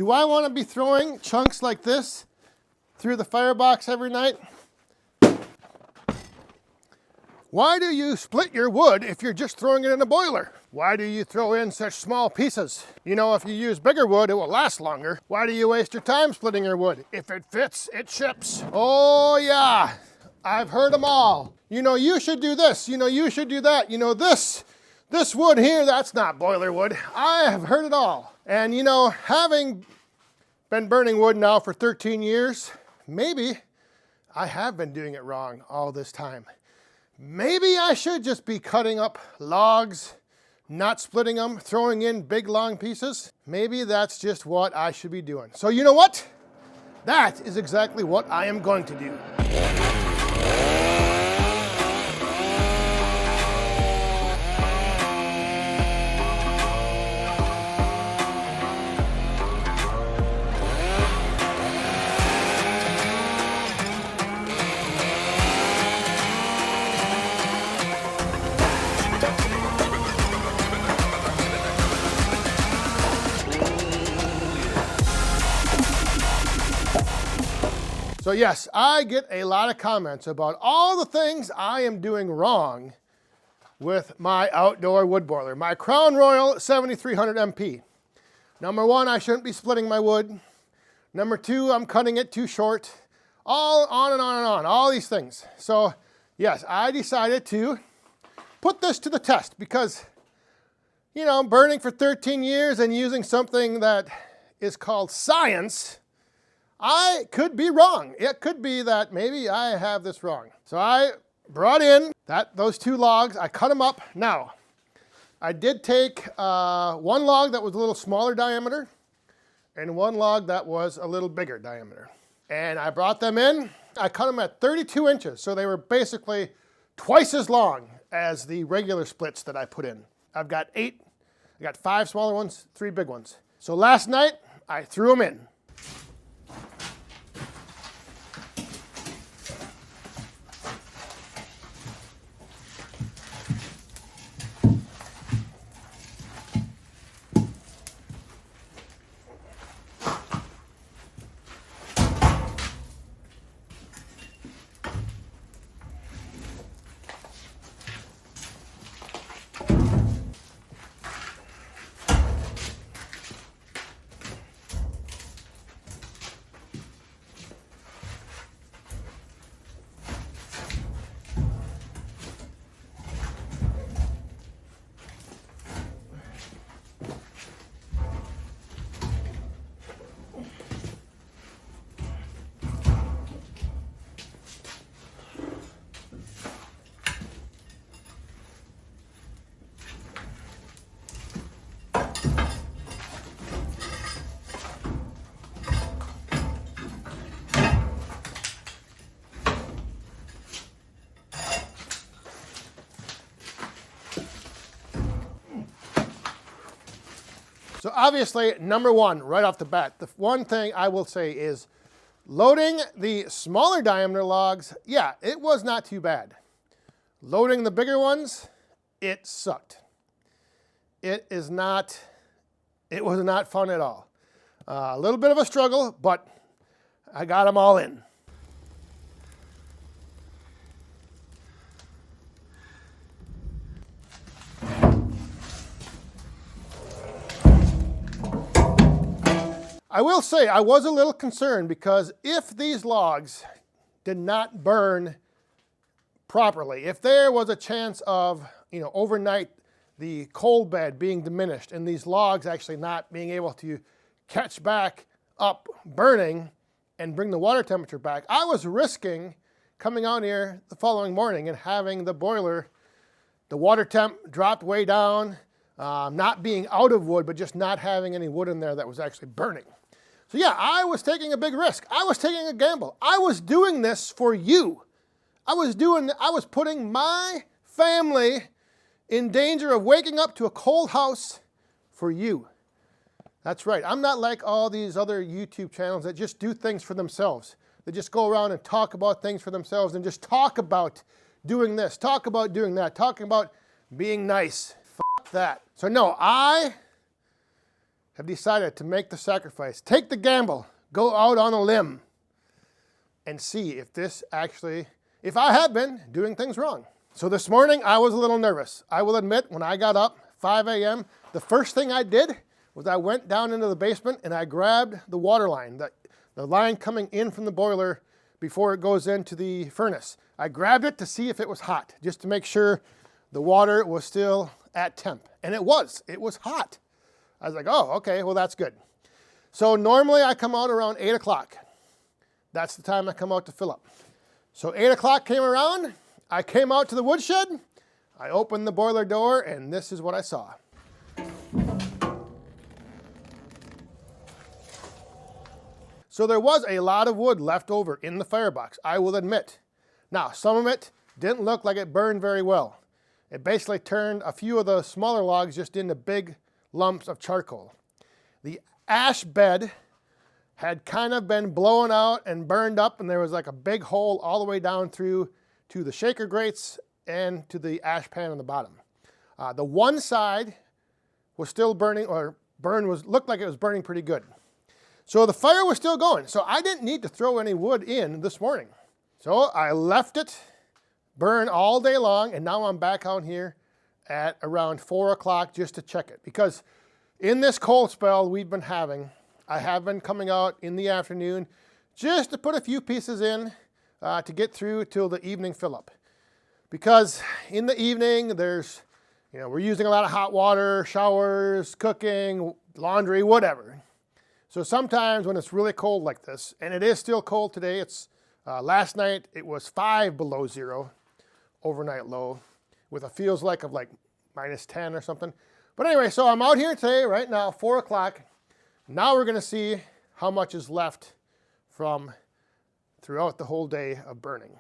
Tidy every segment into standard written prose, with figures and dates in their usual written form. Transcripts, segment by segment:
Do I want to be throwing chunks like this through the firebox every night? Why do you split your wood if you're just throwing it in a boiler? Why do you throw in such small pieces? You know, if you use bigger wood, it will last longer. Why do you waste your time splitting your wood? If it fits, it ships. Oh yeah, I've heard them all. You know, you should do this. You know, you should do that. You know, this wood here, that's not boiler wood. I have heard it all. And you know, having been burning wood now for 13 years, maybe I have been doing it wrong all this time. Maybe I should just be cutting up logs, not splitting them, throwing in big long pieces. Maybe that's just what I should be doing. So you know what? That is exactly what I am going to do. So yes, I get a lot of comments about all the things I am doing wrong with my outdoor wood boiler, my Crown Royal 7300 MP. Number one, I shouldn't be splitting my wood. Number two, I'm cutting it too short. All on and on and on, all these things. So yes, I decided to put this to the test because, you know, burning for 13 years and using something that is called science, I could be wrong. It could be that maybe I have this wrong. So I brought in those two logs. I cut them up. Now, I did take one log that was a little smaller diameter and one log that was a little bigger diameter. And I brought them in. I cut them at 32 inches. So they were basically twice as long as the regular splits that I put in. I've got 8. I got 5 smaller ones, 3 big ones. So last night, I threw them in. So obviously, number one, right off the bat, the one thing I will say is loading the smaller diameter logs, yeah, it was not too bad. Loading the bigger ones, it sucked. It was not fun at all. A little bit of a struggle, but I got them all in. I will say I was a little concerned because if these logs did not burn properly, if there was a chance of, you know, overnight the coal bed being diminished and these logs actually not being able to catch back up burning and bring the water temperature back, I was risking coming out here the following morning and having the boiler, the water temp dropped way down, not being out of wood, but just not having any wood in there that was actually burning. So yeah, I was taking a big risk. I was taking a gamble. I was doing this for you. I was putting my family in danger of waking up to a cold house for you. That's right. I'm not like all these other YouTube channels that just do things for themselves. They just go around and talk about things for themselves and just talk about doing this, talk about doing that, talking about being nice. F that. So no, I have decided to make the sacrifice, take the gamble, go out on a limb, and see if this actually, if I have been doing things wrong. So this morning I was a little nervous. I will admit, when I got up 5 a.m., the first thing I did was I went down into the basement and I grabbed the water line, the line coming in from the boiler before it goes into the furnace. I grabbed it to see if it was hot, just to make sure the water was still at temp. And it was hot. I was like, oh, okay, well that's good. So normally I come out around 8 o'clock. That's the time I come out to fill up. So 8 o'clock came around, I came out to the woodshed, I opened the boiler door, and this is what I saw. So there was a lot of wood left over in the firebox, I will admit. Now, some of it didn't look like it burned very well. It basically turned a few of the smaller logs just into big lumps of charcoal. The ash bed had kind of been blown out and burned up, and there was like a big hole all the way down through to the shaker grates and to the ash pan on the bottom. The one side was still burning, or looked like it was burning pretty good. So the fire was still going. So I didn't need to throw any wood in this morning. So I left it burn all day long, and now I'm back out here at around 4 o'clock just to check it. Because in this cold spell we've been having, I have been coming out in the afternoon just to put a few pieces in to get through till the evening fill up. Because in the evening there's, we're using a lot of hot water, showers, cooking, laundry, whatever. So sometimes when it's really cold like this, and it is still cold today, it's last night it was 5 below zero, overnight low, with a feels like of like minus 10 or something. But anyway, so I'm out here today, right now, 4 o'clock. Now we're going to see how much is left from throughout the whole day of burning.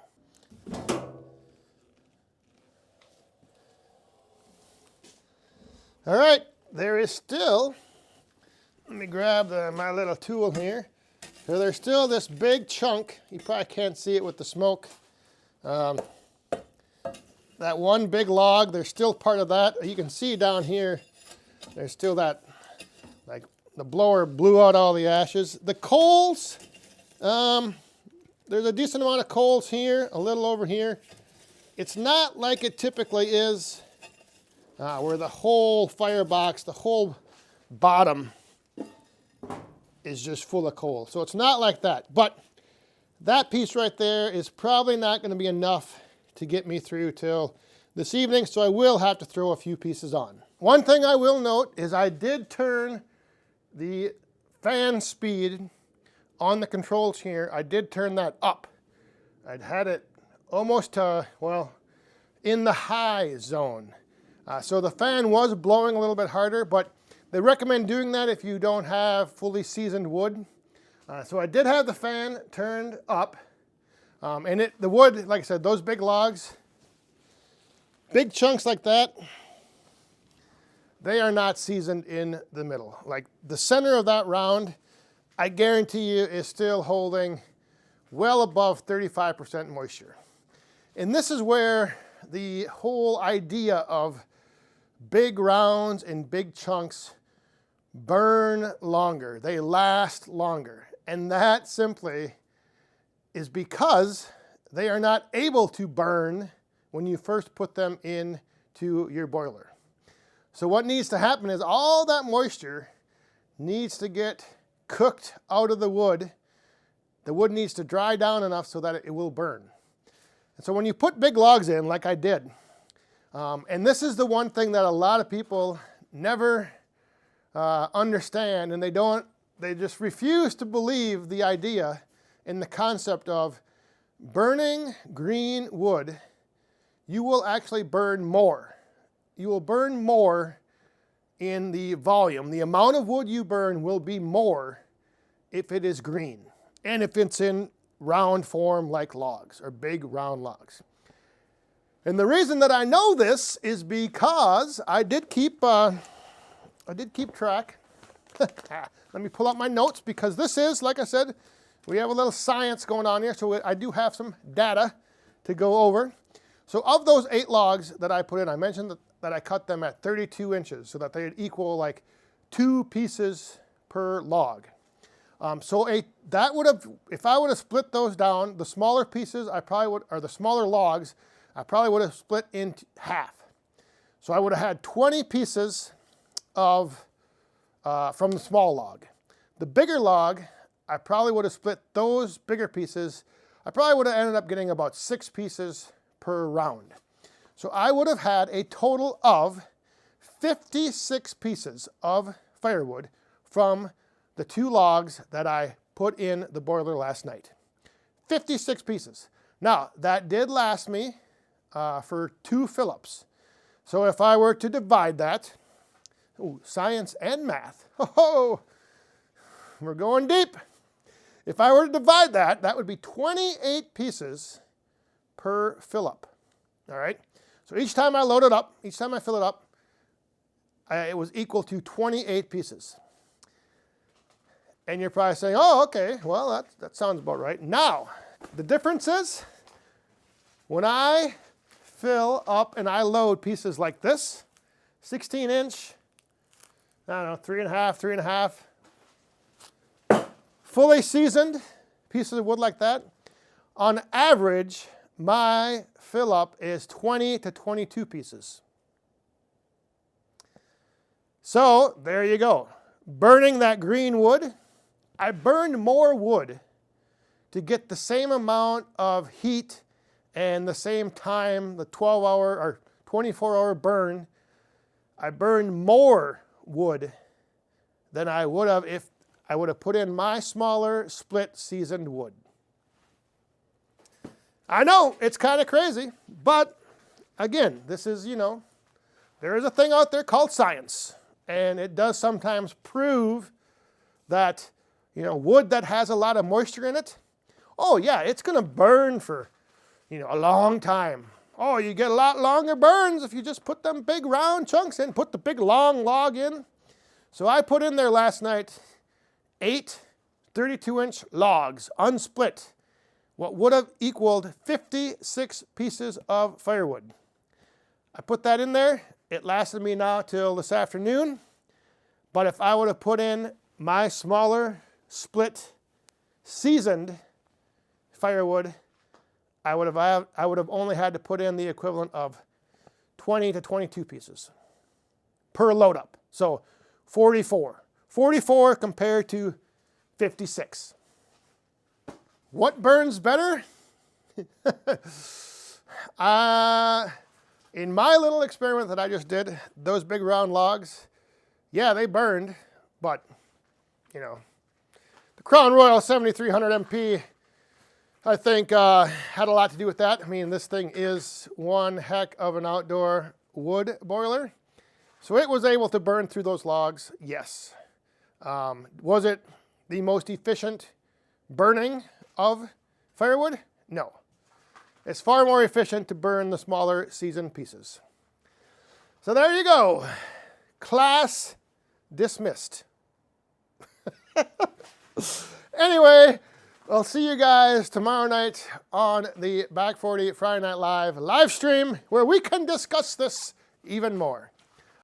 All right, there is still, let me grab my little tool here. So there's still this big chunk. You probably can't see it with the smoke. That one big log, there's still part of that. You can see down here, there's still that, like the blower blew out all the ashes. The coals, there's a decent amount of coals here, a little over here. It's not like it typically is, where the whole firebox, the whole bottom is just full of coal. So it's not like that. But that piece right there is probably not going to be enough to get me through till this evening, so I will have to throw a few pieces on. One thing I will note is I did turn the fan speed on the controls here. I did turn that up. I'd had it almost to, well, in the high zone. So the fan was blowing a little bit harder, but they recommend doing that if you don't have fully seasoned wood. So I did have the fan turned up. And the wood, like I said, those big logs, big chunks like that, they are not seasoned in the middle. Like the center of that round, I guarantee you is still holding well above 35% moisture. And this is where the whole idea of big rounds and big chunks burn longer. They last longer. And that simply is because they are not able to burn when you first put them into your boiler. So what needs to happen is all that moisture needs to get cooked out of the wood. The wood needs to dry down enough so that it will burn. And so when you put big logs in, like I did, and this is the one thing that a lot of people never understand, and they just refuse to believe the idea and the concept of burning green wood. You will actually burn more. You will burn more in the volume. The amount of wood you burn will be more if it is green and if it's in round form like logs or big round logs. And the reason that I know this is because I did keep track. Let me pull out my notes, because this is, like I said, we have a little science going on here, so I do have some data to go over. So of those 8 logs that I put in, I mentioned that I cut them at 32 inches so that they'd equal like 2 pieces per log. That would have, if I would have split those down, the smaller pieces I probably would, or the smaller logs, I probably would have split in half. So I would have had 20 pieces of from the small log. The bigger log, I probably would have split those bigger pieces. I probably would have ended up getting about 6 pieces per round. So I would have had a total of 56 pieces of firewood from the 2 logs that I put in the boiler last night. 56 pieces. Now, that did last me for 2 fill-ups. So if I were to divide that, science and math, we're going deep. If I were to divide that, that would be 28 pieces per fill-up. All right? So each time I load it up, each time I fill it up, it was equal to 28 pieces. And you're probably saying, oh, okay, well, that sounds about right. Now, the difference is when I fill up and I load pieces like this, 16-inch, I don't know, 3.5, fully seasoned pieces of wood like that, on average, my fill up is 20 to 22 pieces. So there you go. Burning that green wood, I burned more wood to get the same amount of heat and the same time, the 12-hour or 24-hour burn. I burned more wood than I would have if I would have put in my smaller split seasoned wood. I know, it's kind of crazy, but again, this is, there is a thing out there called science, and it does sometimes prove that, wood that has a lot of moisture in it, oh yeah, it's going to burn for, a long time. Oh, you get a lot longer burns if you just put them big round chunks in, put the big long log in. So I put in there last night 8 32-inch logs, unsplit, what would have equaled 56 pieces of firewood. I put that in there. It lasted me now till this afternoon. But if I would have put in my smaller split seasoned firewood, I would have only had to put in the equivalent of 20 to 22 pieces per load up. So 44. 44 compared to 56. What burns better? In my little experiment that I just did, those big round logs, yeah, they burned, but, the Crown Royal 7300 MP, I think, had a lot to do with that. I mean, this thing is one heck of an outdoor wood boiler. So it was able to burn through those logs, yes. Was it the most efficient burning of firewood? No. It's far more efficient to burn the smaller seasoned pieces. So there you go. Class dismissed. Anyway, I'll see you guys tomorrow night on the Back 40 Friday Night Live live stream where we can discuss this even more.